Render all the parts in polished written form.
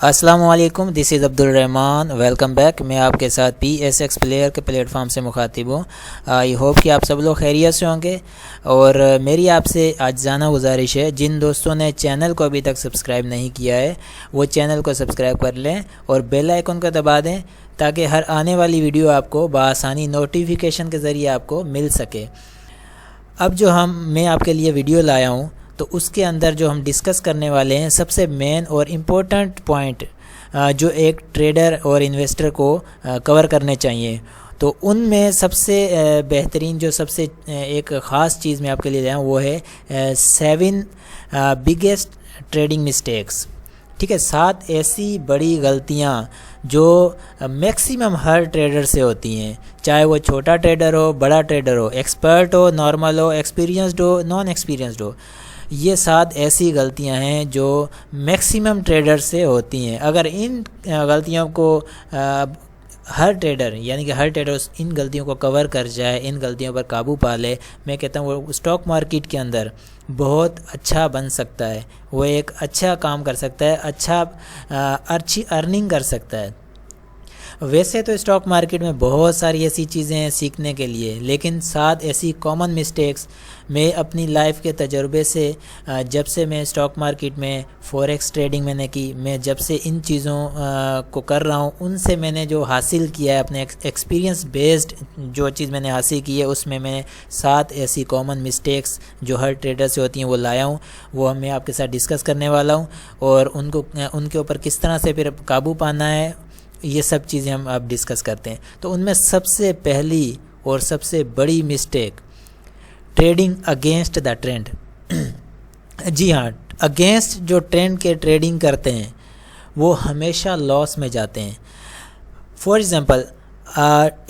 अस्सलाम वालेकुम, this is Abdul Rahman. Welcome back. मैं आपके साथ PSX प्लेयर के प्लेटफॉर्म से मुखातिब हूँ। आई होप कि आप सब लोग खैरियत से होंगे। और मेरी आपसे आजाना गुजारिश है, जिन दोस्तों ने चैनल को अभी तक सब्सक्राइब नहीं किया है वो चैनल को सब्सक्राइब कर लें और बेल आइकन को दबा दें ताकि हर आने वाली वीडियो आपको बआसानी नोटिफिकेशन के ज़रिए आपको मिल सके। अब जो मैं आपके लिए वीडियो लाया हूँ तो उसके अंदर जो हम डिस्कस करने वाले हैं सबसे मेन और इम्पोर्टेंट पॉइंट जो एक ट्रेडर और इन्वेस्टर को कवर करने चाहिए, तो उनमें सबसे बेहतरीन जो सबसे एक ख़ास चीज़ मैं आपके लिए लाया हूँ वो है 7 बिगेस्ट ट्रेडिंग मिस्टेक्स। ठीक है, 7 ऐसी बड़ी गलतियाँ जो मैक्सिमम हर ट्रेडर से होती हैं, चाहे वो छोटा ट्रेडर हो, बड़ा ट्रेडर हो, एक्सपर्ट हो, नॉर्मल हो, एक्सपीरियंस्ड हो, नॉन एक्सपीरियंस्ड हो। ये 7 ऐसी गलतियां हैं जो मैक्सिमम ट्रेडर से होती हैं। अगर इन गलतियों को हर ट्रेडर यानी कि हर ट्रेडर इन गलतियों को कवर कर जाए, इन गलतियों पर काबू पा ले, मैं कहता हूँ वो स्टॉक मार्केट के अंदर बहुत अच्छा बन सकता है, वो एक अच्छा काम कर सकता है, अच्छी अर्निंग कर सकता है। वैसे तो स्टॉक मार्केट में बहुत सारी ऐसी चीज़ें हैं सीखने के लिए, लेकिन 7 ऐसी कॉमन मिस्टेक्स मैं अपनी लाइफ के तजुर्बे से, जब से मैं स्टॉक मार्केट में फॉरेक्स ट्रेडिंग मैंने की, मैं जब से इन चीज़ों को कर रहा हूँ, उनसे मैंने जो हासिल किया है, अपने एक्सपीरियंस बेस्ड जो चीज़ मैंने हासिल की है, उसमें मैं 7 ऐसी कॉमन मिस्टेक्स जो हर ट्रेडर से होती हैं वो लाया हूँ। वो मैं आपके साथ डिस्कस करने वाला हूँ और उनके ऊपर किस तरह से फिर काबू पाना है, ये सब चीज़ें हम अब डिस्कस करते हैं। तो उनमें सबसे पहली और सबसे बड़ी mistake, trading against the trend. जी हाँ, अगेंस्ट जो ट्रेंड के ट्रेडिंग करते हैं वो हमेशा लॉस में जाते हैं। फॉर एग्ज़ाम्पल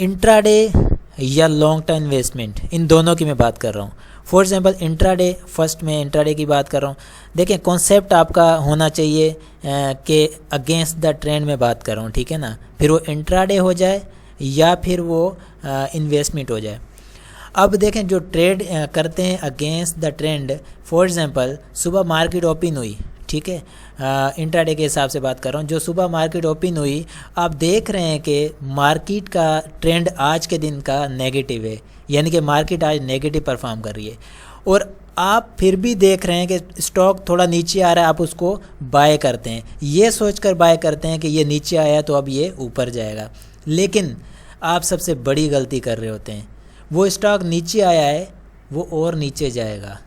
इंट्राडे या लॉन्ग टर्म इन्वेस्टमेंट, इन दोनों की मैं बात कर रहा हूँ। फॉर एग्ज़ाम्पल इंट्राडे, फर्स्ट मैं इंट्राडे की बात कर रहा हूँ। देखें, कॉन्सेप्ट आपका होना चाहिए कि अगेंस्ट द ट्रेंड में बात कर रहा हूँ, ठीक है ना। फिर वो इंट्राडे हो जाए या फिर वो इन्वेस्टमेंट हो जाए। अब देखें, जो ट्रेड करते हैं against the trend, for example सुबह मार्केट ओपन हुई, ठीक है, इंट्राडे के हिसाब से बात कर रहा हूँ, जो सुबह मार्केट ओपन हुई, आप देख रहे हैं कि मार्केट का ट्रेंड आज के दिन का नेगेटिव है, यानी कि मार्केट आज नेगेटिव परफॉर्म कर रही है, और आप फिर भी देख रहे हैं कि स्टॉक थोड़ा नीचे आ रहा है, आप उसको बाय करते हैं, ये सोचकर बाय करते हैं कि ये नीचे आया तो अब ये ऊपर जाएगा। लेकिन आप सबसे बड़ी गलती कर रहे होते हैं, वो स्टॉक नीचे आया है वो और नीचे जाएगा।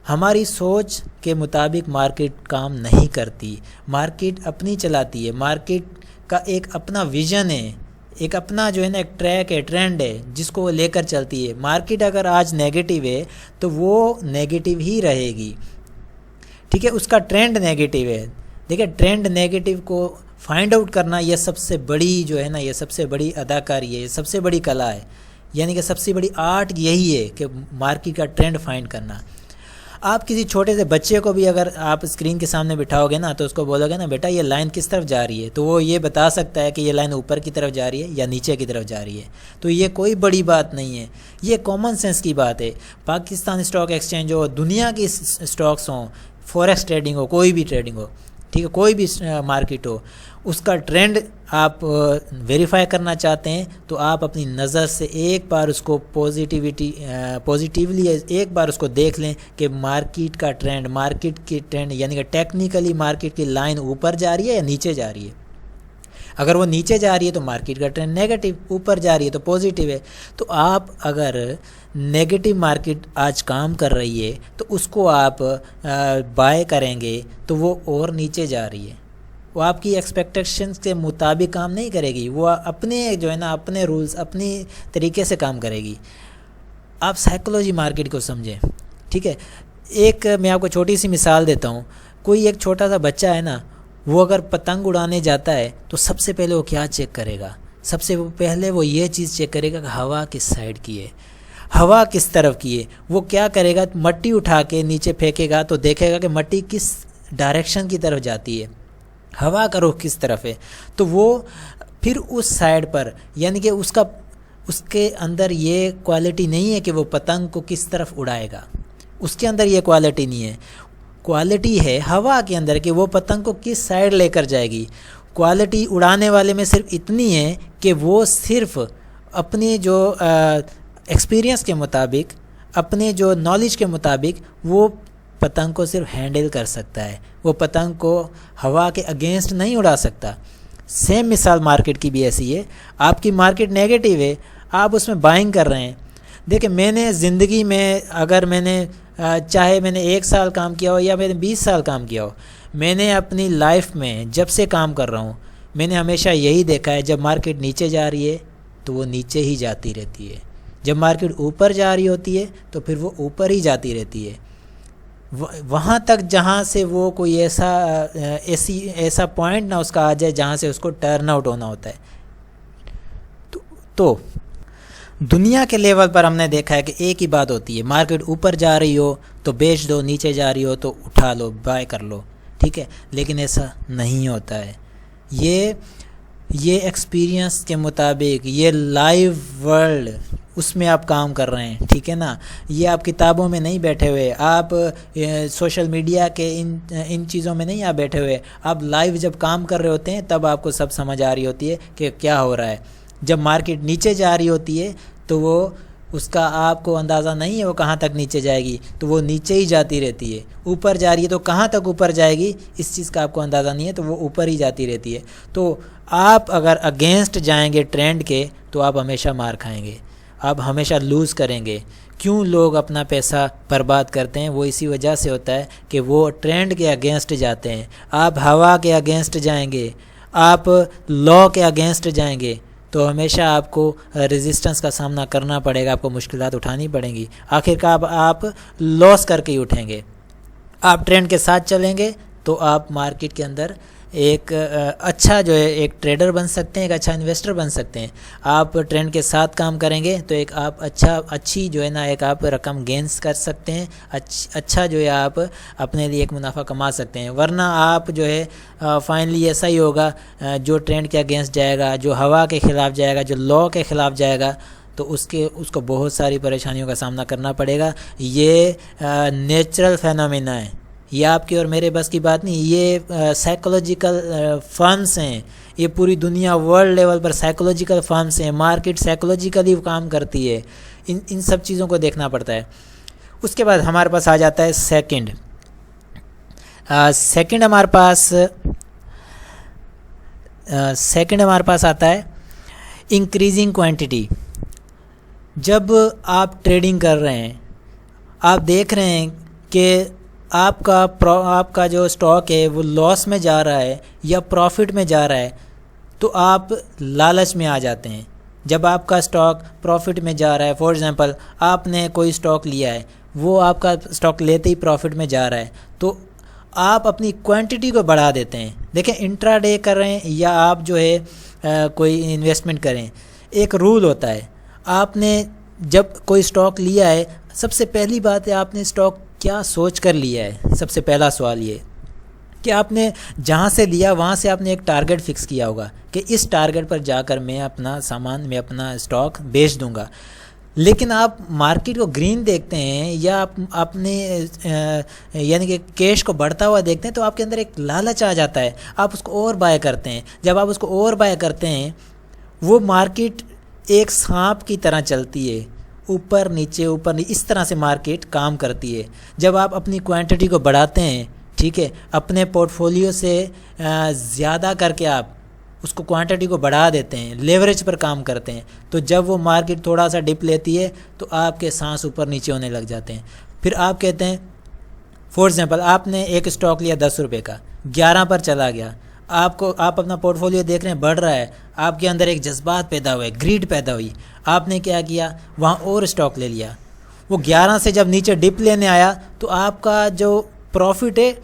हमारी सोच के मुताबिक मार्केट काम नहीं करती, मार्केट अपनी चलाती है, मार्केट का एक अपना विज़न है, एक अपना जो है ना एक ट्रैक है, ट्रेंड है जिसको वो लेकर चलती है। मार्केट अगर आज नेगेटिव है तो वो नेगेटिव ही रहेगी, ठीक है, उसका ट्रेंड नेगेटिव है। देखिए, ट्रेंड नेगेटिव को फाइंड आउट करना ये सबसे बड़ी जो है ना, ये सबसे बड़ी अदाकारी है, ये सबसे बड़ी कला है, यानी कि सबसे बड़ी आर्ट यही है कि मार्केट का ट्रेंड फाइंड करना। आप किसी छोटे से बच्चे को भी अगर आप स्क्रीन के सामने बिठाओगे ना तो उसको बोलोगे ना, बेटा ये लाइन किस तरफ जा रही है, तो वो ये बता सकता है कि ये लाइन ऊपर की तरफ जा रही है या नीचे की तरफ जा रही है। तो ये कोई बड़ी बात नहीं है, ये कॉमन सेंस की बात है। पाकिस्तान स्टॉक एक्सचेंज हो, दुनिया की स्टॉक्स हों, फॉरेक्स ट्रेडिंग हो, कोई भी ट्रेडिंग हो, ठीक है, कोई भी मार्केट हो, उसका ट्रेंड आप वेरीफाई करना चाहते हैं तो आप अपनी नज़र से एक बार उसको पॉजिटिवली एक बार उसको देख लें कि मार्केट की ट्रेंड यानी कि टेक्निकली मार्केट की लाइन ऊपर जा रही है या नीचे जा रही है। अगर वो नीचे जा रही है तो मार्केट का ट्रेंड नेगेटिव, ऊपर जा रही है तो पॉजिटिव है। तो आप अगर नेगेटिव मार्केट आज काम कर रही है तो उसको आप बाय करेंगे तो वो और नीचे जा रही है, वो आपकी एक्सपेक्टेशंस के मुताबिक काम नहीं करेगी, वो अपने जो है ना अपने रूल्स अपनी तरीके से काम करेगी। आप साइकोलॉजी मार्केट को समझें, ठीक है। एक मैं आपको छोटी सी मिसाल देता हूँ। कोई एक छोटा सा बच्चा है ना, वो अगर पतंग उड़ाने जाता है तो सबसे पहले वो क्या चेक करेगा, सबसे पहले वो ये चीज़ चेक करेगा कि हवा किस साइड की है, हवा किस तरफ की है। वो क्या करेगा, मट्टी उठा के नीचे फेंकेगा तो देखेगा कि मट्टी किस डायरेक्शन की तरफ जाती है, हवा का रुख किस तरफ है, तो वो फिर उस साइड पर, यानी कि उसके अंदर ये क्वालिटी नहीं है कि वो पतंग को किस तरफ उड़ाएगा, उसके अंदर ये क्वालिटी नहीं है। क्वालिटी है हवा के अंदर कि वो पतंग को किस साइड लेकर जाएगी। क्वालिटी उड़ाने वाले में सिर्फ इतनी है कि वो सिर्फ अपने जो एक्सपीरियंस के मुताबिक, अपने जो नॉलेज के मुताबिक वो पतंग को सिर्फ हैंडल कर सकता है, वो पतंग को हवा के अगेंस्ट नहीं उड़ा सकता। सेम मिसाल मार्केट की भी ऐसी है। आपकी मार्केट नेगेटिव है, आप उसमें बाइंग कर रहे हैं। देखिए, मैंने ज़िंदगी में अगर मैंने चाहे मैंने 1 साल काम किया हो या मैंने 20 साल काम किया हो, मैंने अपनी लाइफ में जब से काम कर रहा हूँ मैंने हमेशा यही देखा है, जब मार्केट नीचे जा रही है तो वो नीचे ही जाती रहती है, जब मार्केट ऊपर जा रही होती है तो फिर वो ऊपर ही जाती रहती है, वहाँ तक जहाँ से वो कोई ऐसा पॉइंट ना उसका आ जाए जहाँ से उसको टर्न आउट होना होता है। तो दुनिया के लेवल पर हमने देखा है कि एक ही बात होती है, मार्केट ऊपर जा रही हो तो बेच दो, नीचे जा रही हो तो उठा लो, बाय कर लो, ठीक है। लेकिन ऐसा नहीं होता है। ये एक्सपीरियंस के मुताबिक, ये लाइव वर्ल्ड उसमें आप काम कर रहे हैं, ठीक है ना। ये आप किताबों में नहीं बैठे हुए, आप सोशल मीडिया के इन चीज़ों में नहीं आप बैठे हुए, आप लाइव जब काम कर रहे होते हैं तब आपको सब समझ आ रही होती है कि क्या हो रहा है। जब मार्केट नीचे जा रही होती है तो वो उसका आपको अंदाज़ा नहीं है वो कहाँ तक नीचे जाएगी, तो वो नीचे ही जाती रहती है। ऊपर जा रही है तो कहाँ तक ऊपर जाएगी इस चीज़ का आपको अंदाज़ा नहीं है, तो वो ऊपर ही जाती रहती है। तो आप अगर अगेंस्ट जाएंगे ट्रेंड के तो आप हमेशा मार खाएंगे, आप हमेशा लूज़ करेंगे। क्यों लोग अपना पैसा बर्बाद करते हैं? वो इसी वजह से होता है कि वो ट्रेंड के अगेंस्ट जाते हैं। आप हवा के अगेंस्ट जाएंगे, आप लॉ के अगेंस्ट जाएंगे तो हमेशा आपको रेजिस्टेंस का सामना करना पड़ेगा, आपको मुश्किलात उठानी पड़ेंगी। आखिरकार आप लॉस करके ही उठेंगे। आप ट्रेंड के साथ चलेंगे तो आप मार्केट के अंदर एक अच्छा जो है एक ट्रेडर बन सकते हैं, एक अच्छा इन्वेस्टर बन सकते हैं। आप ट्रेंड के साथ काम करेंगे तो एक आप अच्छी जो है ना एक आप रकम गेंस कर सकते हैं, अच्छा जो है आप अपने लिए एक मुनाफा कमा सकते हैं। वरना आप जो है फाइनली ऐसा ही होगा, जो ट्रेंड के अगेंस्ट जाएगा, जो हवा के ख़िलाफ़ जाएगा, जो लॉ के ख़िलाफ़ जाएगा तो उसको बहुत सारी परेशानियों का सामना करना पड़ेगा। ये नेचुरल फेनोमेना है, ये आपकी और मेरे बस की बात नहीं। ये साइकोलॉजिकल फर्म्स हैं, ये पूरी दुनिया वर्ल्ड लेवल पर साइकोलॉजिकल फर्म्स हैं। मार्केट साइकोलॉजिकली काम करती है, इन सब चीज़ों को देखना पड़ता है। उसके बाद हमारे पास आ जाता है सेकंड हमारे पास आता है इंक्रीजिंग क्वांटिटी। जब आप ट्रेडिंग कर रहे हैं, आप देख रहे हैं कि आपका जो स्टॉक है वो लॉस में जा रहा है या प्रॉफिट में जा रहा है, तो आप लालच में आ जाते हैं। जब आपका स्टॉक प्रॉफिट में जा रहा है, फॉर एग्जांपल आपने कोई स्टॉक लिया है, वो आपका स्टॉक लेते ही प्रॉफिट में जा रहा है, तो आप अपनी क्वांटिटी को बढ़ा देते हैं। देखें, इंट्राडे कर रहे हैं या आप जो है कोई इन्वेस्टमेंट करें, एक रूल होता है। आपने जब कोई स्टॉक लिया है, सबसे पहली बात है आपने स्टॉक क्या सोच कर लिया है। सबसे पहला सवाल ये कि आपने जहाँ से लिया वहाँ से आपने एक टारगेट फिक्स किया होगा कि इस टारगेट पर जाकर मैं अपना स्टॉक बेच दूँगा। लेकिन आप मार्केट को ग्रीन देखते हैं या आप अपने यानी कि कैश को बढ़ता हुआ देखते हैं तो आपके अंदर एक लालच आ जाता है, आप उसको और बाय करते हैं। जब आप उसको और बाय करते हैं, वो मार्केट एक सांप की तरह चलती है, ऊपर नीचे इस तरह से मार्केट काम करती है। जब आप अपनी क्वांटिटी को बढ़ाते हैं, ठीक है, अपने पोर्टफोलियो से ज़्यादा करके आप उसको क्वांटिटी को बढ़ा देते हैं, लेवरेज पर काम करते हैं, तो जब वो मार्केट थोड़ा सा डिप लेती है तो आपके सांस ऊपर नीचे होने लग जाते हैं। फिर आप कहते हैं, फॉर एग्जांपल आपने एक स्टॉक लिया 10 रुपये का, 11 पर चला गया, आप अपना पोर्टफोलियो देख रहे हैं बढ़ रहा है, आपके अंदर एक जज्बात पैदा हुए, ग्रीड पैदा हुई, आपने क्या किया, वहाँ और स्टॉक ले लिया। वो 11 से जब नीचे डिप लेने आया तो आपका जो प्रॉफिट है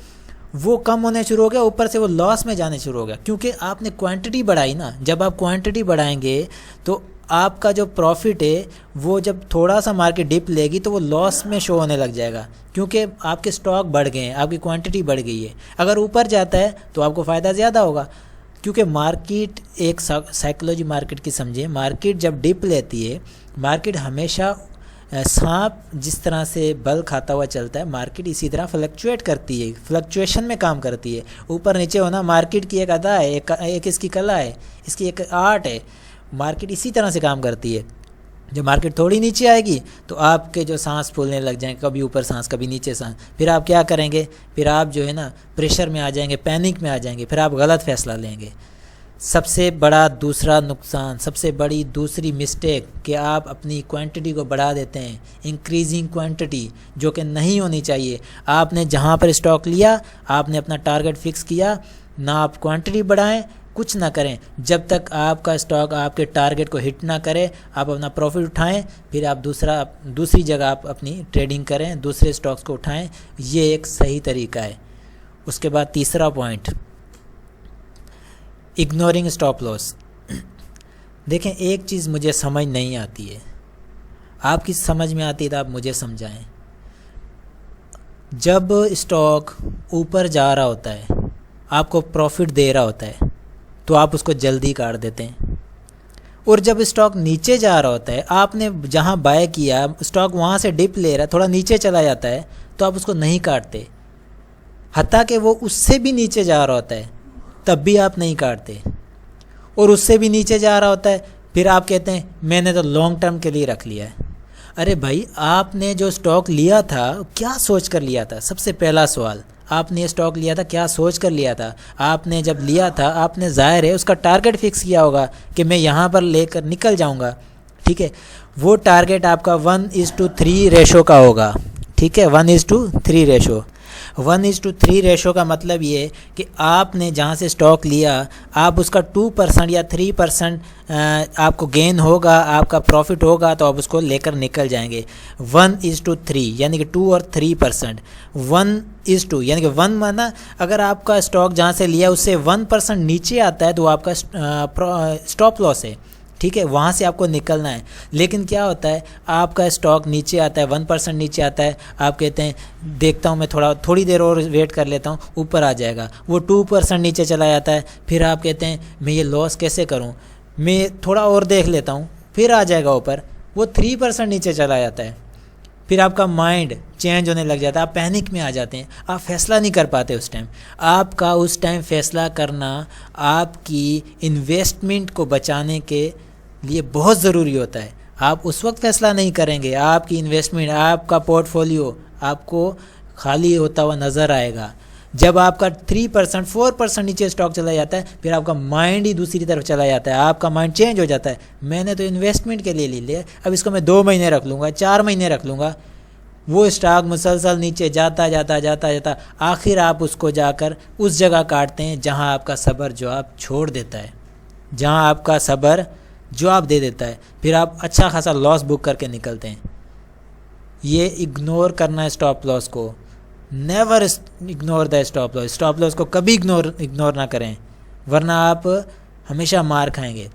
वो कम होने शुरू हो गया, ऊपर से वो लॉस में जाने शुरू हो गया, क्योंकि आपने क्वांटिटी बढ़ाई ना। जब आप क्वांटिटी बढ़ाएंगे तो आपका जो प्रॉफिट है वो जब थोड़ा सा मार्केट डिप लेगी तो वो लॉस में शो होने लग जाएगा, क्योंकि आपके स्टॉक बढ़ गए हैं, आपकी क्वांटिटी बढ़ गई है। अगर ऊपर जाता है तो आपको फ़ायदा ज़्यादा होगा, क्योंकि मार्केट एक साइकोलॉजी मार्केट की समझिए। मार्केट जब डिप लेती है, मार्केट हमेशा सांप जिस तरह से बल खाता हुआ चलता है, मार्केट इसी तरह फ्लक्चुएट करती है, फ्लक्चुएशन में काम करती है। ऊपर नीचे होना मार्केट की एक अदा है, एक इसकी कला है, इसकी एक आर्ट है। मार्केट इसी तरह से काम करती है। जब मार्केट थोड़ी नीचे आएगी तो आपके जो सांस फूलने लग जाएंगे, कभी ऊपर सांस कभी नीचे सांस, फिर आप क्या करेंगे, फिर आप जो है ना प्रेशर में आ जाएंगे, पैनिक में आ जाएंगे, फिर आप गलत फैसला लेंगे। सबसे बड़ा दूसरा नुकसान, सबसे बड़ी दूसरी मिस्टेक कि आप अपनी क्वांटिटी को बढ़ा देते हैं, इंक्रीजिंग क्वांटिटी, जो कि नहीं होनी चाहिए। आपने जहाँ पर स्टॉक लिया, आपने अपना टारगेट फिक्स किया, ना आप क्वांटिटी बढ़ाएं, कुछ ना करें। जब तक आपका स्टॉक आपके टारगेट को हिट ना करे, आप अपना प्रॉफिट उठाएं, फिर आप दूसरी जगह आप अपनी ट्रेडिंग करें, दूसरे स्टॉक्स को उठाएं। ये एक सही तरीका है। उसके बाद तीसरा पॉइंट, इग्नोरिंग स्टॉप लॉस। देखें, एक चीज़ मुझे समझ नहीं आती है, आपकी समझ में आती है तो आप मुझे समझाएं। जब स्टॉक ऊपर जा रहा होता है, आपको प्रॉफिट दे रहा होता है, तो आप उसको जल्दी काट देते हैं। और जब स्टॉक नीचे जा रहा होता है, आपने जहां बाय किया, स्टॉक वहां से डिप ले रहा है, थोड़ा नीचे चला जाता है, तो आप उसको नहीं काटते। हत्ता कि वो उससे भी नीचे जा रहा होता है, तब भी आप नहीं काटते। और उससे भी नीचे जा रहा होता है, फिर आप कहते हैं मैंने तो लॉन्ग टर्म के लिए रख लिया है। अरे भाई, आपने जो स्टॉक लिया था क्या सोच कर लिया था? सबसे पहला सवाल, आपने ये स्टॉक लिया था क्या सोच कर लिया था? आपने जब लिया था, आपने ज़ाहिर है उसका टारगेट फिक्स किया होगा कि मैं यहाँ पर लेकर निकल जाऊँगा, ठीक है। वो टारगेट आपका 1:3 रेशो का होगा, ठीक है, 1:3 रेशो। 1:3 रेशो का मतलब ये कि आपने जहाँ से स्टॉक लिया, आप उसका 2% या 3% आपको गेन होगा, आपका प्रॉफिट होगा, तो आप उसको लेकर निकल जाएंगे। 1:3 यानी कि 2 और 3%। 1:2 यानी कि 1 माना अगर आपका स्टॉक जहाँ से लिया उससे 1% नीचे आता है तो आपका स्टॉप लॉस है, ठीक है, वहाँ से आपको निकलना है। लेकिन क्या होता है, आपका स्टॉक नीचे आता है, 1% नीचे आता है, आप कहते हैं देखता हूँ मैं थोड़ी देर और वेट कर लेता हूँ, ऊपर आ जाएगा। वो 2% नीचे चला जाता है, फिर आप कहते हैं मैं ये लॉस कैसे करूँ, मैं थोड़ा और देख लेता हूँ, फिर आ जाएगा ऊपर। वो 3% नीचे चला जाता है, फिर आपका माइंड चेंज होने लग जाता है, आप पैनिक में आ जाते हैं, आप फैसला नहीं कर पाते उस टाइम। आपका उस टाइम फैसला करना आपकी इन्वेस्टमेंट को बचाने के लिए बहुत ज़रूरी होता है। आप उस वक्त फैसला नहीं करेंगे, आपकी इन्वेस्टमेंट, आपका पोर्टफोलियो आपको खाली होता हुआ नज़र आएगा। जब आपका 3% 4% नीचे स्टॉक चला जाता है, फिर आपका माइंड ही दूसरी तरफ चला जाता है, आपका माइंड चेंज हो जाता है। मैंने तो इन्वेस्टमेंट के लिए ले लिया, अब इसको मैं 2 महीने रख लूँगा, 4 महीने रख लूँगा। वो स्टॉक मुसलसल नीचे जाता, आखिर आप उसको जाकर उस जगह काटते हैं जहाँ आपका सब्र जवाब छोड़ देता है, जहाँ आपका सब्र जवाब दे देता है, फिर आप अच्छा खासा लॉस बुक करके निकलते हैं। ये इग्नोर करना है स्टॉप लॉस को। Never ignore the stop loss. Stop loss को कभी इग्नोर ना करें, वरना आप हमेशा मार खाएंगे।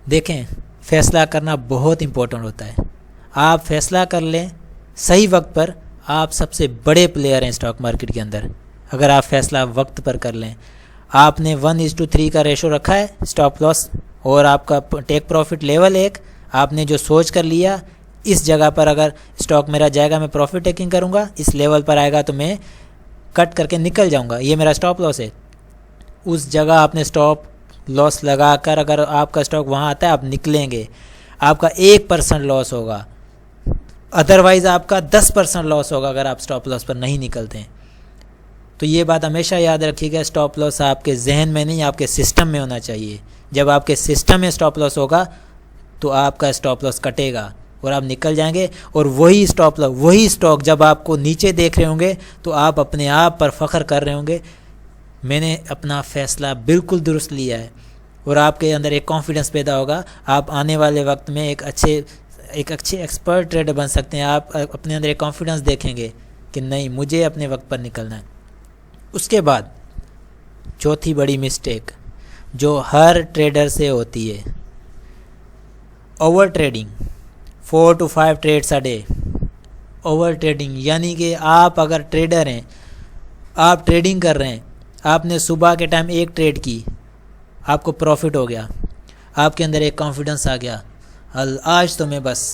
देखें, फैसला करना बहुत इम्पोर्टेंट होता है। आप फैसला कर लें सही वक्त पर, आप सबसे बड़े प्लेयर हैं स्टॉक मार्केट के अंदर। अगर आप फैसला वक्त पर कर लें, आपने 1:3 का रेशो रखा है स्टॉप लॉस, और आपका टेक प्रॉफिट लेवल 1, आपने जो सोच कर लिया इस जगह पर अगर स्टॉक मेरा जाएगा मैं प्रॉफिट टेकिंग करूंगा, इस लेवल पर आएगा तो मैं कट करके निकल जाऊंगा, ये मेरा स्टॉप लॉस है। उस जगह आपने स्टॉप लॉस लगाकर अगर आपका स्टॉक वहां आता है, आप निकलेंगे, आपका 1% लॉस होगा, अदरवाइज आपका 10% लॉस होगा अगर आप स्टॉप लॉस पर नहीं निकलते हैं। तो ये बात हमेशा याद रखिएगा, स्टॉप लॉस आपके जहन में नहीं, आपके सिस्टम में होना चाहिए। जब आपके सिस्टम में स्टॉप लॉस होगा तो आपका स्टॉप लॉस कटेगा और आप निकल जाएंगे। और वही स्टॉप लॉस, वही स्टॉक जब आपको नीचे देख रहे होंगे तो आप अपने आप पर फख्र कर रहे होंगे, मैंने अपना फ़ैसला बिल्कुल दुरुस्त लिया है। और आपके अंदर एक कॉन्फिडेंस पैदा होगा, आप आने वाले वक्त में एक अच्छे एक्सपर्ट ट्रेडर बन सकते हैं। आप अपने अंदर एक कॉन्फिडेंस देखेंगे कि नहीं, मुझे अपने वक्त पर निकलना है। उसके बाद चौथी बड़ी मिस्टेक जो हर ट्रेडर से होती है, over trading. 4 to 5 trades a day. Over trading यानी कि आप अगर ट्रेडर हैं, आप ट्रेडिंग कर रहे हैं, आपने सुबह के टाइम एक ट्रेड की, आपको प्रॉफिट हो गया, आपके अंदर एक कॉन्फिडेंस आ गया, आज तो मैं बस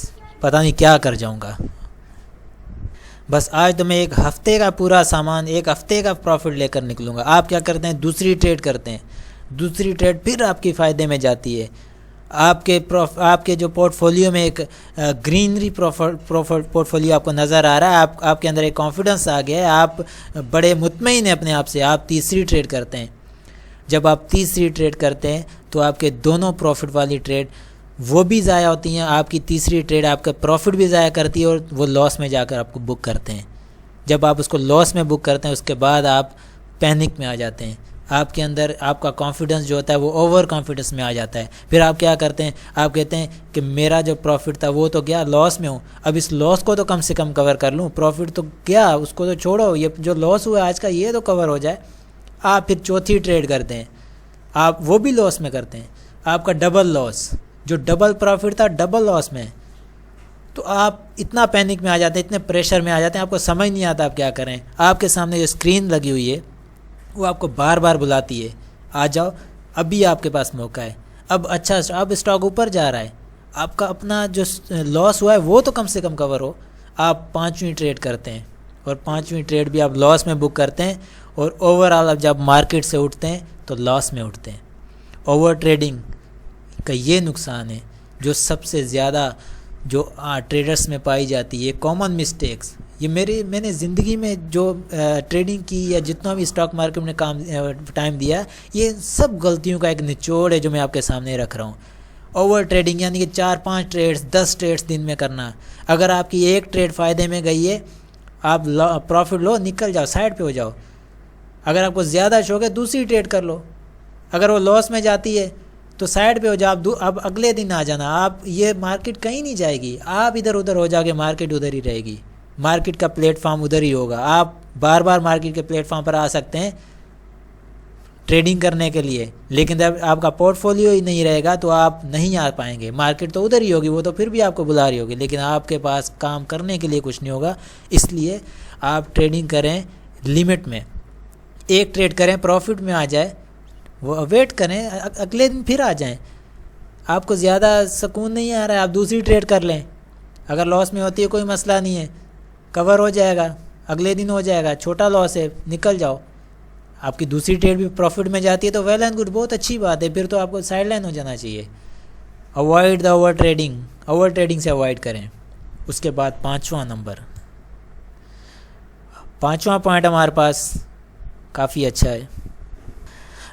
पता नहीं क्या कर जाऊंगा। बस आज तो मैं एक हफ्ते का पूरा सामान, एक हफ्ते का प्रॉफिट लेकर निकलूँगा। आप क्या करते हैं, दूसरी ट्रेड करते हैं, दूसरी ट्रेड फिर आपकी फ़ायदे में जाती है। आपके जो पोर्टफोलियो में एक ग्रीनरी पोर्टफोलियो आपको नज़र आ रहा है, आपके अंदर एक कॉन्फिडेंस आ गया है, आप बड़े मुतमईन हैं अपने आप से। आप तीसरी ट्रेड करते हैं। जब आप तीसरी ट्रेड करते हैं तो आपके दोनों प्रॉफिट वाली ट्रेड वो भी ज़ाया होती हैं, आपकी तीसरी ट्रेड आपका प्रॉफिट भी ज़ाया करती है और वो लॉस में जाकर आपको बुक करते हैं। जब आप उसको लॉस में बुक करते हैं उसके बाद आप पैनिक में आ जाते हैं। आपके अंदर आपका कॉन्फिडेंस जो होता है वो ओवर कॉन्फिडेंस में आ जाता है। फिर आप क्या करते हैं, आप कहते हैं कि मेरा जो प्रॉफिट था वो तो गया, लॉस में हूँ, अब इस लॉस को तो कम से कम कवर कर लूँ। प्रॉफिट तो गया, उसको तो छोड़ो, ये जो लॉस हुआ आज का ये तो कवर हो जाए। आप फिर चौथी ट्रेड करते हैं, आप वो भी लॉस में करते हैं। आपका डबल लॉस, जो डबल प्रॉफिट था डबल लॉस में। तो आप इतना पैनिक में आ जाते हैं, इतने प्रेशर में आ जाते हैं, आपको समझ नहीं आता आप क्या करें। आपके सामने जो स्क्रीन लगी हुई है वो आपको बार बार बुलाती है, आ जाओ, अभी आपके पास मौका है। अब अच्छा, अब स्टॉक ऊपर जा रहा है, आपका अपना जो लॉस हुआ है वो तो कम से कम कवर हो। आप पाँचवीं ट्रेड करते हैं और पाँचवीं ट्रेड भी आप लॉस में बुक करते हैं और ओवरऑल आप जब मार्केट से उठते हैं तो लॉस में उठते हैं। ओवर ट्रेडिंग का ये नुकसान है जो सबसे ज़्यादा जो ट्रेडर्स में पाई जाती है, कॉमन मिस्टेक्स। ये मैंने ज़िंदगी में जो ट्रेडिंग की या जितना भी स्टॉक मार्केट में टाइम दिया, ये सब गलतियों का एक निचोड़ है जो मैं आपके सामने रख रहा हूँ। ओवर ट्रेडिंग यानी कि 4-5 ट्रेड्स 10 ट्रेड्स दिन में करना। अगर आपकी एक ट्रेड फ़ायदे में गई है, आप प्रॉफिट लो, निकल जाओ, साइड पे हो जाओ। अगर आपको ज़्यादा शौक है दूसरी ट्रेड कर लो। अगर वो लॉस में जाती है तो साइड पे हो जाओ, अब अगले दिन आ जाना। आप ये मार्केट कहीं नहीं जाएगी, आप इधर उधर हो जाओगे, मार्केट उधर ही रहेगी, मार्केट का प्लेटफॉर्म उधर ही होगा। आप बार बार मार्केट के प्लेटफॉर्म पर आ सकते हैं ट्रेडिंग करने के लिए, लेकिन जब आपका पोर्टफोलियो ही नहीं रहेगा तो आप नहीं आ पाएंगे। मार्केट तो उधर ही होगी, वो तो फिर भी आपको बुला रही होगी, लेकिन आपके पास काम करने के लिए कुछ नहीं होगा। इसलिए आप ट्रेडिंग करें लिमिट में, एक ट्रेड करें, प्रॉफिट में आ जाए, वो वेट करें, अगले दिन फिर आ जाएं। आपको ज़्यादा सुकून नहीं आ रहा है, आप दूसरी ट्रेड कर लें। अगर लॉस में होती है कोई मसला नहीं है, कवर हो जाएगा, अगले दिन हो जाएगा। छोटा लॉस है, निकल जाओ। आपकी दूसरी ट्रेड भी प्रॉफिट में जाती है तो वेल एंड गुड, बहुत अच्छी बात है, फिर तो आपको साइड लाइन हो जाना चाहिए। Avoid the over trading, over trading से अवॉइड करें। उसके बाद पाँचवा पॉइंट हमारे पास काफ़ी अच्छा है।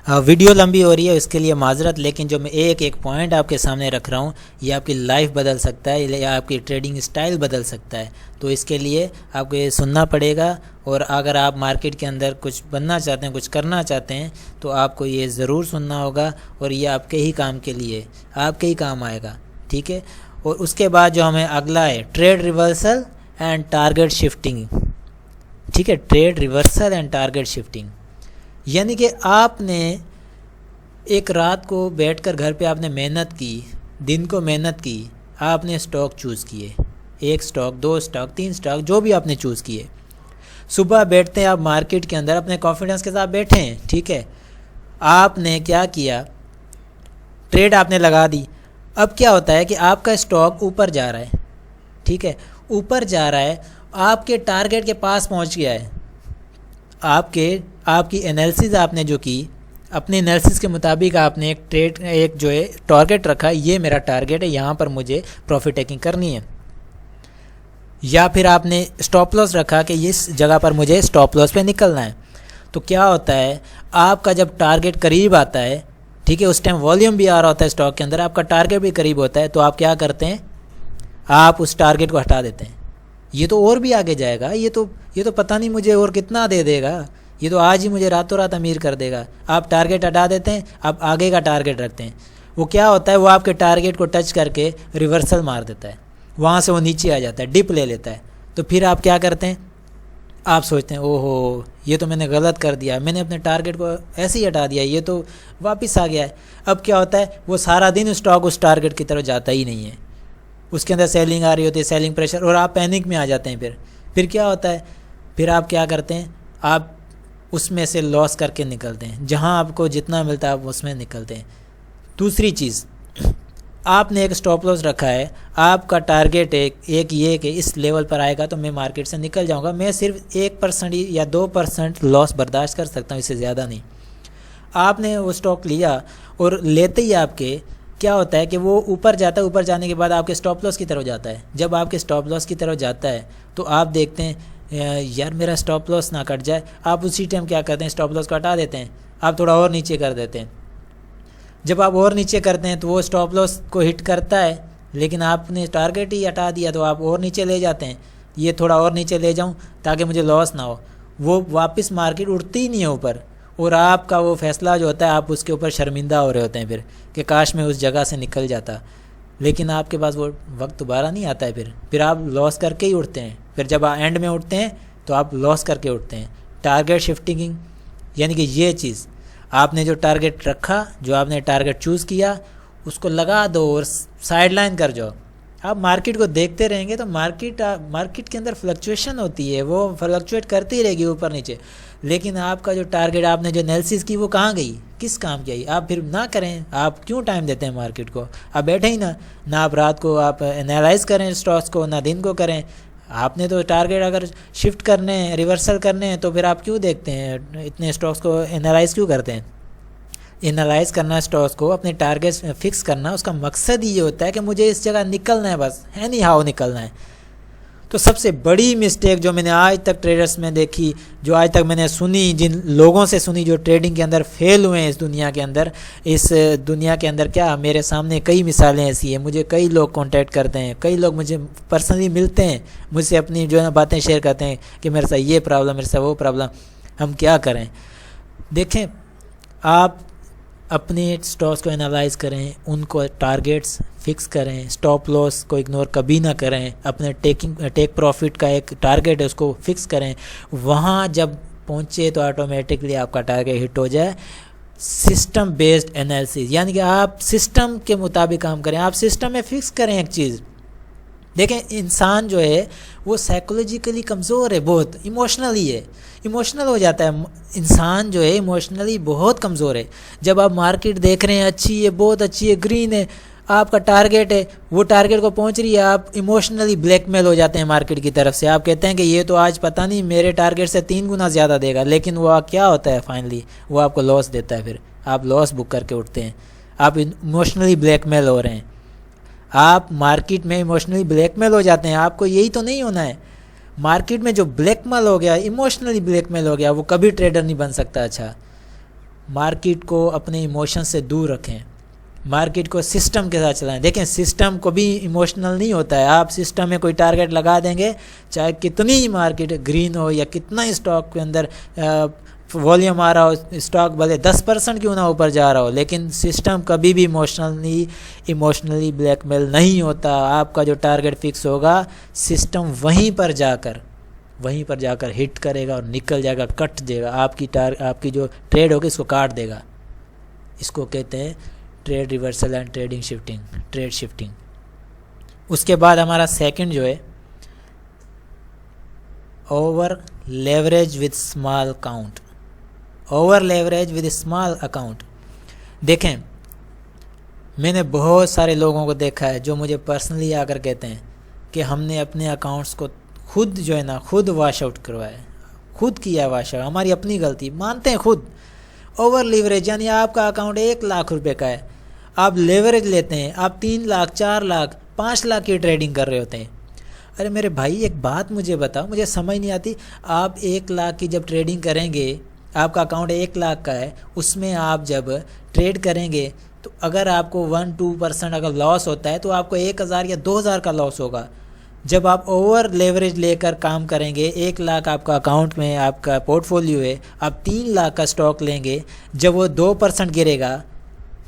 वीडियो लंबी हो रही है इसके लिए माजरत, लेकिन जो मैं एक पॉइंट आपके सामने रख रहा हूँ ये आपकी लाइफ बदल सकता है या आपकी ट्रेडिंग स्टाइल बदल सकता है। तो इसके लिए आपको ये सुनना पड़ेगा, और अगर आप मार्केट के अंदर कुछ बनना चाहते हैं, कुछ करना चाहते हैं, तो आपको ये ज़रूर सुनना होगा, और ये आपके ही काम के लिए, आपके ही काम आएगा, ठीक है। और उसके बाद जो हमें अगला है trade reversal and target shifting, ठीक है। Trade reversal and target shifting यानी कि आपने एक रात को बैठकर घर पे आपने मेहनत की, दिन को मेहनत की, आपने स्टॉक चूज़ किए, 1 स्टॉक, 2 स्टॉक, 3 स्टॉक, जो भी आपने चूज़ किए। सुबह बैठते हैं आप मार्केट के अंदर, अपने कॉन्फिडेंस के साथ बैठे हैं, ठीक है। आपने क्या किया, ट्रेड आपने लगा दी। अब क्या होता है कि आपका स्टॉक ऊपर जा रहा है, ठीक है, ऊपर जा रहा है, आपके टारगेट के पास पहुंच गया है। आपकी एनालिसिस आपने जो की, अपने एनालिसिस के मुताबिक आपने एक जो है टारगेट रखा, ये मेरा टारगेट है, यहाँ पर मुझे प्रॉफिट टेकिंग करनी है। या फिर आपने स्टॉप लॉस रखा कि इस जगह पर मुझे स्टॉप लॉस पे निकलना है। तो क्या होता है, आपका जब टारगेट करीब आता है, ठीक है, उस टाइम वॉल्यूम भी आ रहा होता है स्टॉक के अंदर, आपका टारगेट भी करीब होता है, तो आप क्या करते हैं, आप उस टारगेट को हटा देते हैं। ये तो और भी आगे जाएगा, ये तो पता नहीं मुझे और कितना दे देगा, ये तो आज ही मुझे रातों रात अमीर कर देगा। आप टारगेट हटा देते हैं, आप आगे का टारगेट रखते हैं। वो क्या होता है, वो आपके टारगेट को टच करके रिवर्सल मार देता है, वहाँ से वो नीचे आ जाता है, डिप ले लेता है। तो फिर आप क्या करते हैं, आप सोचते हैं ओहो ये तो मैंने गलत कर दिया, मैंने अपने टारगेट को ऐसे ही हटा दिया, ये तो वापस आ गया है। अब क्या होता है, वो सारा दिन स्टॉक उस टारगेट की तरफ जाता ही नहीं है, उसके अंदर सेलिंग आ रही होती है, सेलिंग प्रेशर, और आप पैनिक में आ जाते हैं। फिर क्या होता है, फिर आप क्या करते हैं, आप उसमें से लॉस करके निकलते हैं, जहां आपको जितना मिलता है आप उसमें निकलते हैं। दूसरी चीज़, आपने एक स्टॉप लॉस रखा है, आपका टारगेट एक ये कि इस लेवल पर आएगा तो मैं मार्केट से निकल जाऊंगा, मैं सिर्फ 1% या 2% लॉस बर्दाश्त कर सकता हूँ, इससे ज़्यादा नहीं। आपने वो स्टॉक लिया और लेते ही आपके क्या होता है कि वो ऊपर जाता है, ऊपर जाने के बाद आपके स्टॉप लॉस की तरफ जाता है। जब आपके स्टॉप लॉस की तरफ जाता है तो आप देखते हैं यार मेरा स्टॉप लॉस ना कट जाए, आप उसी टाइम क्या करते हैं, स्टॉप लॉस को हटा देते हैं, आप थोड़ा और नीचे कर देते हैं। जब आप और नीचे करते हैं तो वो स्टॉप लॉस को हिट करता है, लेकिन आपने टारगेट ही हटा दिया तो आप और नीचे ले जाते हैं, ये थोड़ा और नीचे ले जाऊं ताकि मुझे लॉस ना हो। वो वापस मार्केट उठती ही नहीं है ऊपर, और आपका वो फैसला जो होता है आप उसके ऊपर शर्मिंदा हो रहे होते हैं फिर कि काश मैं उस जगह से निकल जाता, लेकिन आपके पास वो वक्त दोबारा नहीं आता है। फिर आप लॉस करके ही उठते हैं। फिर जब आप एंड में उठते हैं तो आप लॉस करके उठते हैं। टारगेट शिफ्टिंग यानी कि ये चीज़, आपने जो टारगेट रखा, जो आपने टारगेट चूज़ किया, उसको लगा दो और साइड लाइन कर जाओ। आप मार्केट को देखते रहेंगे तो मार्केट के अंदर फ्लक्चुएशन होती है, वो फ्लक्चुएट करती रहेगी ऊपर नीचे, लेकिन आपका जो टारगेट, आपने जो एनालिसिस की वो कहाँ गई, किस काम की आई? आप फिर ना करें, आप क्यों टाइम देते हैं मार्केट को? आप बैठे ही ना आप रात को आप एनालाइज करें स्टॉक्स को, ना दिन को करें। आपने तो टारगेट अगर शिफ्ट करने हैं, रिवर्सल करने हैं, तो फिर आप क्यों देखते हैं, इतने स्टॉक्स को एनालाइज क्यों करते हैं? एनालाइज करना स्टॉक्स को, अपने टारगेट्स फिक्स करना, उसका मकसद ये होता है कि मुझे इस जगह निकलना है, बस एनी हाउ निकलना है। तो सबसे बड़ी मिस्टेक जो मैंने आज तक ट्रेडर्स में देखी, जो आज तक मैंने सुनी, जिन लोगों से सुनी जो ट्रेडिंग के अंदर फेल हुए हैं इस दुनिया के अंदर, क्या मेरे सामने कई मिसालें ऐसी हैं। मुझे कई लोग कांटेक्ट करते हैं, कई लोग मुझे पर्सनली मिलते हैं, मुझसे अपनी जो है बातें शेयर करते हैं कि मेरे साथ ये प्रॉब्लम, मेरे साथ वो प्रॉब्लम, हम क्या करें। देखें, आप अपने स्टॉक्स को एनालाइज करें, उनको टारगेट्स फिक्स करें, स्टॉप लॉस को इग्नोर कभी ना करें, अपने टेक प्रॉफिट का एक टारगेट है उसको फिक्स करें। वहाँ जब पहुँचे तो ऑटोमेटिकली आपका टारगेट हिट हो जाए। सिस्टम बेस्ड एनालिसिस यानी कि आप सिस्टम के मुताबिक काम करें, आप सिस्टम में फिक्स करें एक चीज़। देखें, इंसान जो है वो साइकोलॉजिकली कमज़ोर है, बहुत इमोशनली है, इमोशनल हो जाता है इंसान जो है, इमोशनली बहुत कमज़ोर है। जब आप मार्केट देख रहे हैं अच्छी है, बहुत अच्छी है, ग्रीन है, आपका टारगेट है, वो टारगेट को पहुंच रही है, आप इमोशनली ब्लैकमेल हो जाते हैं मार्केट की तरफ से। आप कहते हैं कि ये तो आज पता नहीं मेरे टारगेट से 3 गुना ज़्यादा देगा, लेकिन वो क्या होता है फाइनली, वो आपको लॉस देता है। फिर आप लॉस बुक करके उठते हैं, आप इमोशनली ब्लैकमेल हो रहे हैं, आप मार्केट में इमोशनली ब्लैकमेल हो जाते हैं। आपको यही तो नहीं होना है। मार्केट में जो ब्लैकमेल हो गया, इमोशनली ब्लैकमेल हो गया, वो कभी ट्रेडर नहीं बन सकता। अच्छा, मार्केट को अपने इमोशन से दूर रखें, मार्केट को सिस्टम के साथ चलाएं। देखें, सिस्टम को भी इमोशनल नहीं होता है। आप सिस्टम में कोई टारगेट लगा देंगे, चाहे कितनी ही मार्केट ग्रीन हो या कितना ही स्टॉक के अंदर वॉल्यूम आ रहा हो, स्टॉक भले 10% क्यों ना ऊपर जा रहा हो, लेकिन सिस्टम कभी भी इमोशनली ब्लैकमेल नहीं होता। आपका जो टारगेट फिक्स होगा, सिस्टम वहीं पर जाकर हिट करेगा और निकल जाएगा, कट देगा, आपकी जो ट्रेड होगी इसको काट देगा। इसको कहते हैं trade reversal and trade shifting. उसके बाद हमारा सेकंड जो है, over leverage with small account. Over leverage with small account. देखें, मैंने बहुत सारे लोगों को देखा है जो मुझे पर्सनली आकर कहते हैं कि हमने अपने अकाउंट्स को खुद जो है ना, खुद वॉश आउट करवाया, खुद किया वॉश आउट, हमारी अपनी गलती मानते हैं खुद। ओवर लीवरेज यानी आपका अकाउंट 1 लाख रुपए का है, आप लेवरेज लेते हैं, आप 3 लाख, 4 लाख, 5 लाख की ट्रेडिंग कर रहे होते हैं। अरे मेरे भाई, एक बात मुझे बताओ, मुझे समझ नहीं आती। आप 1 लाख की जब ट्रेडिंग करेंगे, आपका अकाउंट 1 लाख का है, उसमें आप जब ट्रेड करेंगे तो अगर आपको 1-2% अगर लॉस होता है तो आपको 1000 या 2000 का लॉस होगा। जब आप ओवर लेवरेज लेकर काम करेंगे, 1 लाख आपका अकाउंट में आपका पोर्टफोलियो है, आप 3 लाख का स्टॉक लेंगे, जब वो 2% गिरेगा,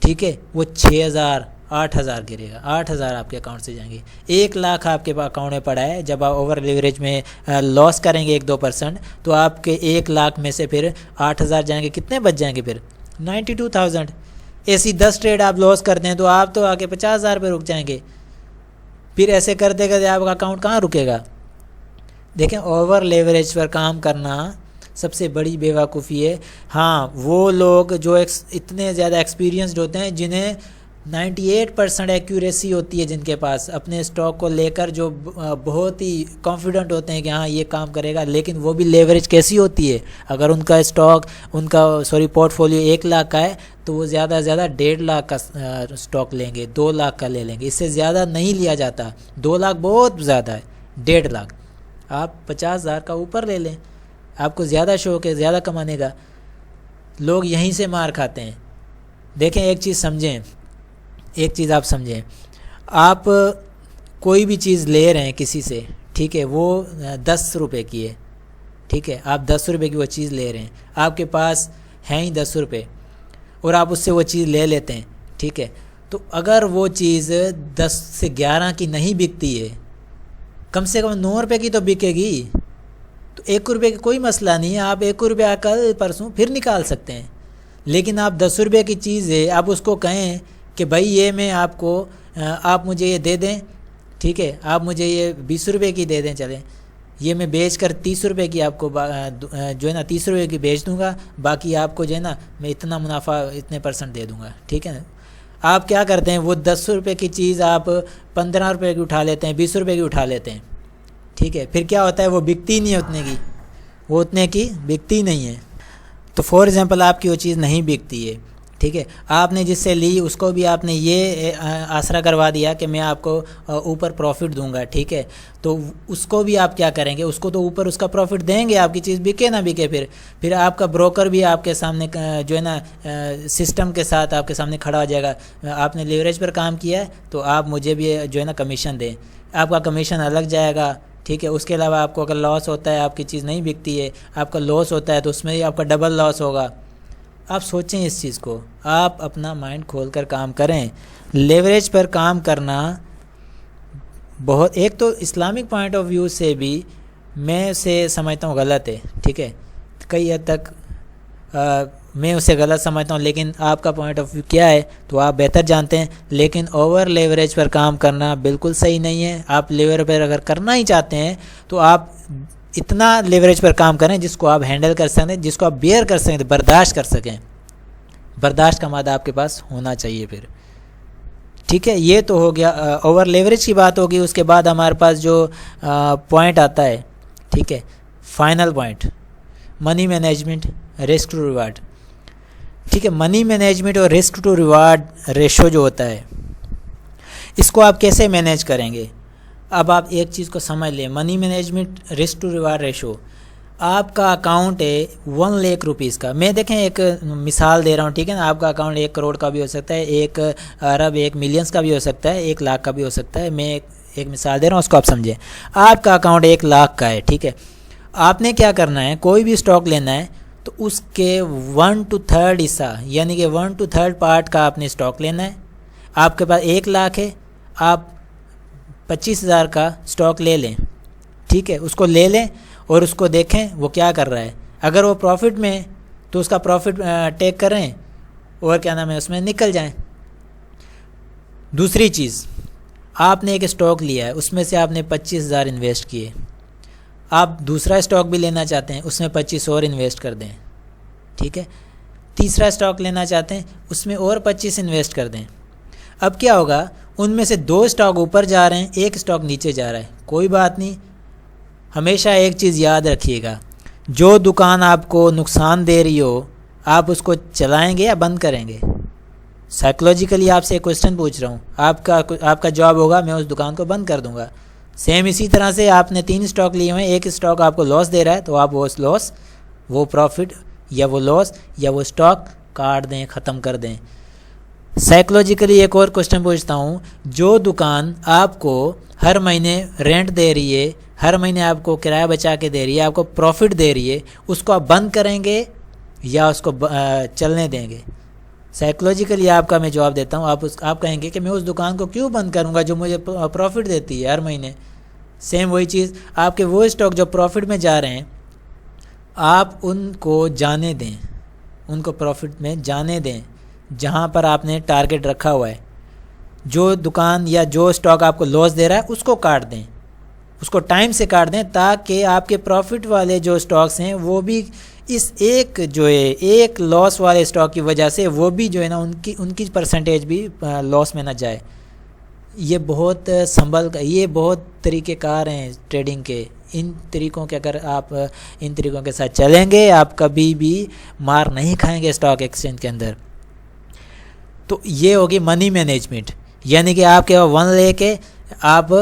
ठीक है, वो 6000 8000 गिरेगा, 8000 आपके अकाउंट से जाएंगे। 1 लाख आपके अकाउंट में पड़ा है, जब आप ओवर लेवरेज में लॉस करेंगे 1-2% तो आपके 1 लाख में से फिर 8000 जाएंगे, कितने बच जाएंगे फिर? 92,000। ऐसी 10 ट्रेड आप लॉस करते हैं तो आप तो आके 50,000 पे रुक जाएंगे। फिर ऐसे करते करते आपका अकाउंट कहाँ रुकेगा? देखें, ओवर लेवरेज पर काम करना सबसे बड़ी बेवकूफ़ी है। हाँ, वो लोग जो इतने ज़्यादा एक्सपीरियंस्ड होते हैं, जिन्हें 98% एक्यूरेसी होती है जिनके पास अपने स्टॉक को लेकर, जो बहुत ही कॉन्फिडेंट होते हैं कि हाँ ये काम करेगा, लेकिन वो भी लेवरेज कैसी होती है, अगर उनका स्टॉक पोर्टफोलियो 1 लाख का है तो वो ज़्यादा से ज़्यादा 1.5 लाख का स्टॉक लेंगे, 2 लाख का ले लेंगे, इससे ज़्यादा नहीं लिया जाता। 2 लाख बहुत ज़्यादा है, 1.5 लाख आप 50,000 का ऊपर ले लें, आपको ज़्यादा शौक है ज़्यादा कमाने का। लोग यहीं से मार खाते हैं। देखें, एक चीज़ समझें, एक चीज़ आप समझें, आप कोई भी चीज़ ले रहे हैं किसी से, ठीक है, वो 10 रुपये की है, ठीक है, आप 10 रुपये की वो चीज़ ले रहे हैं, आपके पास हैं ही 10 रुपये और आप उससे वो चीज़ ले लेते हैं, ठीक है, तो अगर वो चीज़ 10 से 11 की नहीं बिकती है, कम से कम 9 रुपये की तो बिकेगी, तो 1 रुपये का कोई मसला नहीं है, आप 1 रुपया कल परसों फिर निकाल सकते हैं। लेकिन आप 10 रुपये की चीज़ है, आप उसको कहें कि भाई ये मैं आपको, आप मुझे ये दे दें, ठीक है, आप मुझे ये 20 रुपये की दे दें, चलें, ये मैं बेच कर 30 रुपये की आपको जो है ना 30 रुपये की बेच दूंगा, बाकी आपको जो है ना मैं इतना मुनाफा इतने % दे दूंगा, ठीक है ना। आप क्या करते हैं, वो 10 रुपये की चीज़ आप 15 रुपये की उठा लेते हैं, 20 रुपये की उठा लेते हैं, ठीक है, फिर क्या होता है, वो बिकती नहीं है उतने की, वो उतने की बिकती नहीं है। तो फॉर एग्ज़ाम्पल आपकी वो चीज़ नहीं बिकती है, ठीक है, आपने जिससे ली उसको भी आपने ये आसरा करवा दिया कि मैं आपको ऊपर प्रॉफिट दूंगा, ठीक है, तो उसको भी आप क्या करेंगे, उसको तो ऊपर उसका प्रॉफिट देंगे, आपकी चीज़ बिके ना बिके, फिर आपका ब्रोकर भी आपके सामने जो है ना सिस्टम के साथ आपके सामने खड़ा हो जाएगा। आपने लेवरेज पर काम किया है तो आप मुझे भी जो है ना कमीशन दें, आपका कमीशन अलग जाएगा, ठीक है। उसके अलावा आपको अगर लॉस होता है, आपकी चीज़ नहीं बिकती है, आपका लॉस होता है, तो उसमें ही आपका डबल लॉस होगा। आप सोचें इस चीज़ को, आप अपना माइंड खोलकर काम करें। लेवरेज पर काम करना बहुत, एक तो इस्लामिक पॉइंट ऑफ व्यू से भी मैं उसे समझता हूँ गलत है, ठीक है, कई हद तक मैं उसे गलत समझता हूँ, लेकिन आपका पॉइंट ऑफ व्यू क्या है तो आप बेहतर जानते हैं। लेकिन ओवर लेवरेज पर काम करना बिल्कुल सही नहीं है। आप लेवरेज पर अगर करना ही चाहते हैं तो आप इतना लेवरेज पर काम करें जिसको आप हैंडल कर सकें, जिसको आप बेयर कर सकें, बर्दाश्त कर सकें। बर्दाश्त का मादा आपके पास होना चाहिए फिर, ठीक है। ये तो हो गया ओवर लेवरेज की बात होगी। उसके बाद हमारे पास जो पॉइंट आता है, ठीक है, final point, money management, risk to reward, ठीक है। मनी मैनेजमेंट और रिस्क टू रिवार्ड रेशो जो होता है, इसको आप कैसे मैनेज करेंगे। अब आप एक चीज़ को समझ लें, money management risk to reward ratio, आपका अकाउंट है 1 लाख रुपीज़ का। मैं देखें एक मिसाल दे रहा हूँ, ठीक है ना। आपका अकाउंट 1 करोड़ का भी हो सकता है, 1 अरब 1 मिलियंस का भी हो सकता है, 1 लाख का भी हो सकता है। मैं एक मिसाल दे रहा हूँ, उसको आप समझें। आपका अकाउंट 1 लाख का है, ठीक है। आपने क्या करना है, कोई भी स्टॉक लेना है तो उसके 1/3 हिस्सा, यानी कि 1/3 पार्ट का आपने स्टॉक लेना है। आपके पास 1 लाख है, आप 25,000 का स्टॉक ले लें, ठीक है, उसको ले लें और उसको देखें वो क्या कर रहा है। अगर वो प्रॉफिट में है तो उसका प्रॉफिट टेक करें और क्या नाम है उसमें निकल जाएं। दूसरी चीज़, आपने एक स्टॉक लिया है, उसमें से आपने 25,000 इन्वेस्ट किए, आप दूसरा स्टॉक भी लेना चाहते हैं, उसमें 25 और इन्वेस्ट कर दें, ठीक है। तीसरा स्टॉक लेना चाहते हैं, उसमें और 25 इन्वेस्ट कर दें। अब क्या होगा, उनमें से 2 स्टॉक ऊपर जा रहे हैं, 1 स्टॉक नीचे जा रहा है, कोई बात नहीं। हमेशा एक चीज़ याद रखिएगा, जो दुकान आपको नुकसान दे रही हो आप उसको चलाएंगे या बंद करेंगे। साइकोलॉजिकली आपसे एक क्वेश्चन पूछ रहा हूँ, आपका जवाब होगा मैं उस दुकान को बंद कर दूंगा। सेम इसी तरह से आपने 3 स्टॉक लिए हुए हैं, एक स्टॉक आपको लॉस दे रहा है तो आप वो लॉस, वो प्रॉफिट या वो लॉस या वो स्टॉक काट दें, ख़त्म कर दें। साइकोलॉजिकली एक और क्वेश्चन पूछता हूँ, जो दुकान आपको हर महीने रेंट दे रही है, हर महीने आपको किराया बचा के दे रही है, आपको प्रॉफिट दे रही है, उसको आप बंद करेंगे या उसको चलने देंगे। साइकोलॉजिकली आपका मैं जवाब देता हूँ, आप कहेंगे कि मैं उस दुकान को क्यों बंद करूँगा जो मुझे प्रॉफिट देती है हर महीने। सेम वही चीज़, आपके वो स्टॉक जो प्रॉफिट में जा रहे हैं आप उनको जाने दें, उनको प्रॉफिट में जाने दें जहाँ पर आपने टारगेट रखा हुआ है। जो दुकान या जो स्टॉक आपको लॉस दे रहा है उसको काट दें, उसको टाइम से काट दें, ताकि आपके प्रॉफिट वाले जो स्टॉक्स हैं वो भी इस एक जो है एक लॉस वाले स्टॉक की वजह से वो भी जो है ना उनकी परसेंटेज भी लॉस में ना जाए। ये बहुत ये बहुत तरीक़ेकार हैं ट्रेडिंग के। इन तरीक़ों के अगर आप इन तरीक़ों के साथ चलेंगे आप कभी भी मार नहीं खाएंगे स्टॉक एक्सचेंज के अंदर। तो ये होगी मनी मैनेजमेंट, यानी कि आपके 1 लेके आप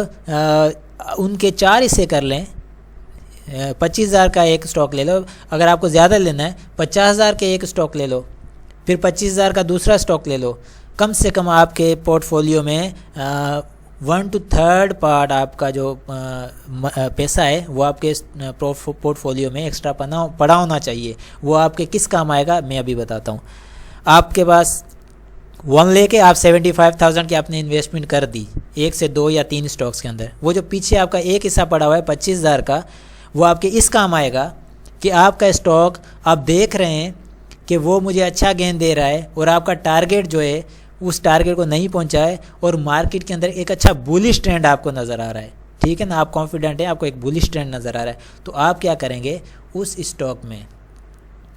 उनके 4 हिस्से कर लें। 25,000 का एक स्टॉक ले लो, अगर आपको ज़्यादा लेना है 50,000 के एक स्टॉक ले लो, फिर 25,000 का दूसरा स्टॉक ले लो। कम से कम आपके पोर्टफोलियो में 1/3 पार्ट आपका जो पैसा है वो आपके पोर्टफोलियो में एक्स्ट्रा पड़ा होना चाहिए। वो आपके किस काम आएगा मैं अभी बताता हूँ। आपके पास 1 लेके आप 75,000 की आपने इन्वेस्टमेंट कर दी 1 से 2 या 3 स्टॉक्स के अंदर। वो जो पीछे आपका एक हिस्सा पड़ा हुआ है 25,000 का, वो आपके इस काम आएगा कि आपका स्टॉक आप देख रहे हैं कि वो मुझे अच्छा गेन दे रहा है और आपका टारगेट जो है उस टारगेट को नहीं पहुंचा है और मार्केट के अंदर एक अच्छा बुलिश ट्रेंड आपको नज़र आ रहा है, ठीक है ना। आप कॉन्फिडेंट हैं, आपको एक बुलिश ट्रेंड नज़र आ रहा है, तो आप क्या करेंगे उस स्टॉक में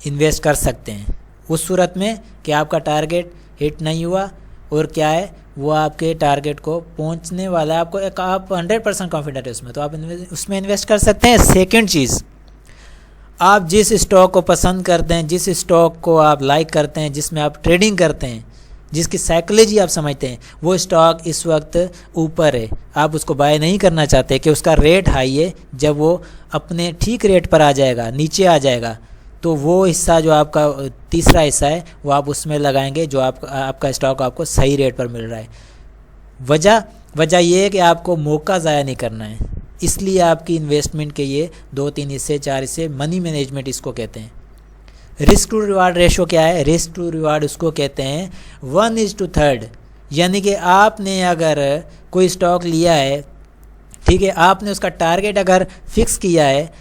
इन्वेस्ट कर सकते हैं उस सूरत में कि आपका टारगेट हिट नहीं हुआ और क्या है वो आपके टारगेट को पहुंचने वाला है। आपको आप 100% कॉन्फिडेंट है उसमें, तो आप उसमें इन्वेस्ट कर सकते हैं। सेकंड चीज़, आप जिस स्टॉक को पसंद करते हैं, जिस स्टॉक को आप लाइक करते हैं, जिसमें आप ट्रेडिंग करते हैं, जिसकी साइकोलॉजी आप समझते हैं, वो स्टॉक इस वक्त ऊपर है, आप उसको बाय नहीं करना चाहते कि उसका रेट हाई है। जब वो अपने ठीक रेट पर आ जाएगा, नीचे आ जाएगा, तो वो हिस्सा जो आपका तीसरा हिस्सा है वो आप उसमें लगाएंगे जो आपका स्टॉक आपको सही रेट पर मिल रहा है। वजह ये है कि आपको मौका ज़ाया नहीं करना है, इसलिए आपकी इन्वेस्टमेंट के ये 2-3 हिस्से 4 हिस्से मनी मैनेजमेंट इसको कहते हैं। रिस्क टू रिवार्ड रेशो क्या है? रिस्क टू रिवार्ड उसको कहते हैं 1:3, यानी कि आपने अगर कोई स्टॉक लिया है, ठीक है, आपने उसका टारगेट अगर फिक्स किया है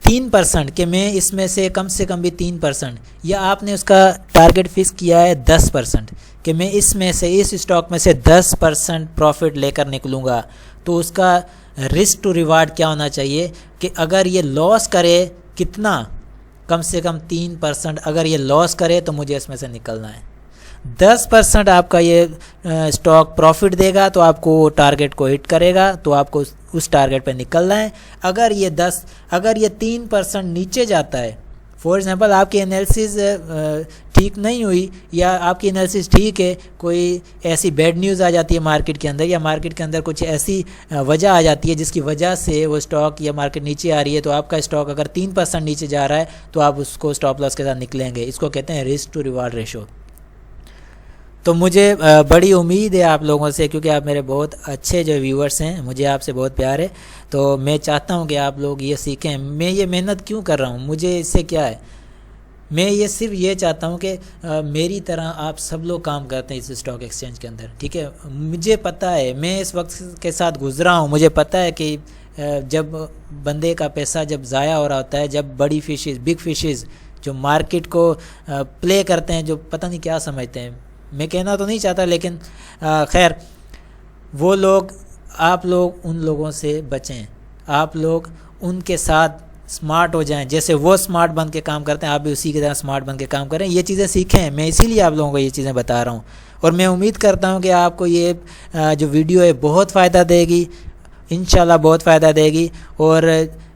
3% कि मैं इसमें से कम भी 3%, या आपने उसका टारगेट फिक्स किया है 10% कि मैं इसमें से इस स्टॉक में से 10% प्रॉफिट लेकर निकलूँगा, तो उसका रिस्क टू रिवार्ड क्या होना चाहिए कि अगर ये लॉस करे कितना, कम से कम 3%, अगर ये लॉस करे तो मुझे इसमें से निकलना है। 10% आपका ये स्टॉक प्रॉफिट देगा तो आपको टारगेट को हिट करेगा, तो आपको उस टारगेट पे निकलना है। अगर ये 3% नीचे जाता है, फॉर एग्जांपल आपकी एनालिसिस ठीक नहीं हुई या आपकी एनालिसिस ठीक है, कोई ऐसी बैड न्यूज़ आ जाती है मार्केट के अंदर, या मार्केट के अंदर कुछ ऐसी वजह आ जाती है जिसकी वजह से वो स्टॉक या मार्केट नीचे आ रही है, तो आपका स्टॉक अगर 3% नीचे जा रहा है तो आप उसको स्टॉप लॉस के साथ निकलेंगे। इसको कहते हैं रिस्क टू रिवार्ड रेशो। तो मुझे बड़ी उम्मीद है आप लोगों से, क्योंकि आप मेरे बहुत अच्छे जो व्यूअर्स हैं, मुझे आपसे बहुत प्यार है, तो मैं चाहता हूं कि आप लोग ये सीखें। मैं ये मेहनत क्यों कर रहा हूं, मुझे इससे क्या है, मैं ये सिर्फ ये चाहता हूं कि मेरी तरह आप सब लोग काम करते हैं इस स्टॉक एक्सचेंज के अंदर, ठीक है। मुझे पता है, मैं इस वक्त के साथ गुजरा हूँ, मुझे पता है कि जब बंदे का पैसा जब ज़ाया हो रहा होता है, जब बड़ी फिशेज़, बिग फिशेज़ जो मार्केट को प्ले करते हैं, जो पता नहीं क्या समझते हैं, मैं कहना तो नहीं चाहता, लेकिन खैर वो लोग, आप लोग उन लोगों से बचें, आप लोग उनके साथ स्मार्ट हो जाएं, जैसे वो स्मार्ट बन के काम करते हैं आप भी उसी की तरह स्मार्ट बन के काम करें। ये चीज़ें सीखें, मैं इसीलिए आप लोगों को ये चीज़ें बता रहा हूँ, और मैं उम्मीद करता हूँ कि आपको ये जो वीडियो है बहुत फ़ायदा देगी, इंशाल्लाह बहुत फ़ायदा देगी। और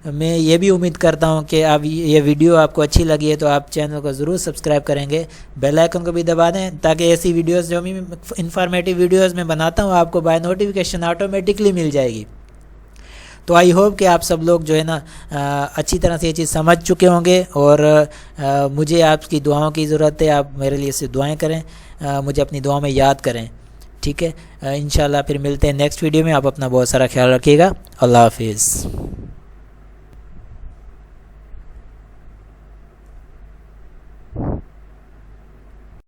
मैं ये भी उम्मीद करता हूँ कि आप ये वीडियो आपको अच्छी लगी है तो आप चैनल को ज़रूर सब्सक्राइब करेंगे, बेल आइकन को भी दबा दें, ताकि ऐसी वीडियोस जो मैं इंफॉर्मेटिव वीडियोस में बनाता हूँ आपको बाय नोटिफिकेशन ऑटोमेटिकली मिल जाएगी। तो आई होप कि आप सब लोग जो है ना अच्छी तरह से ये चीज़ समझ चुके होंगे, और मुझे आपकी दुआओं की ज़रूरत है। आप मेरे लिए से दुआएँ करें, मुझे अपनी दुआ में याद करें, ठीक है। इंशाल्लाह फिर मिलते हैं नेक्स्ट वीडियो में। आप अपना बहुत सारा ख्याल रखिएगा। अल्लाह हाफिज़।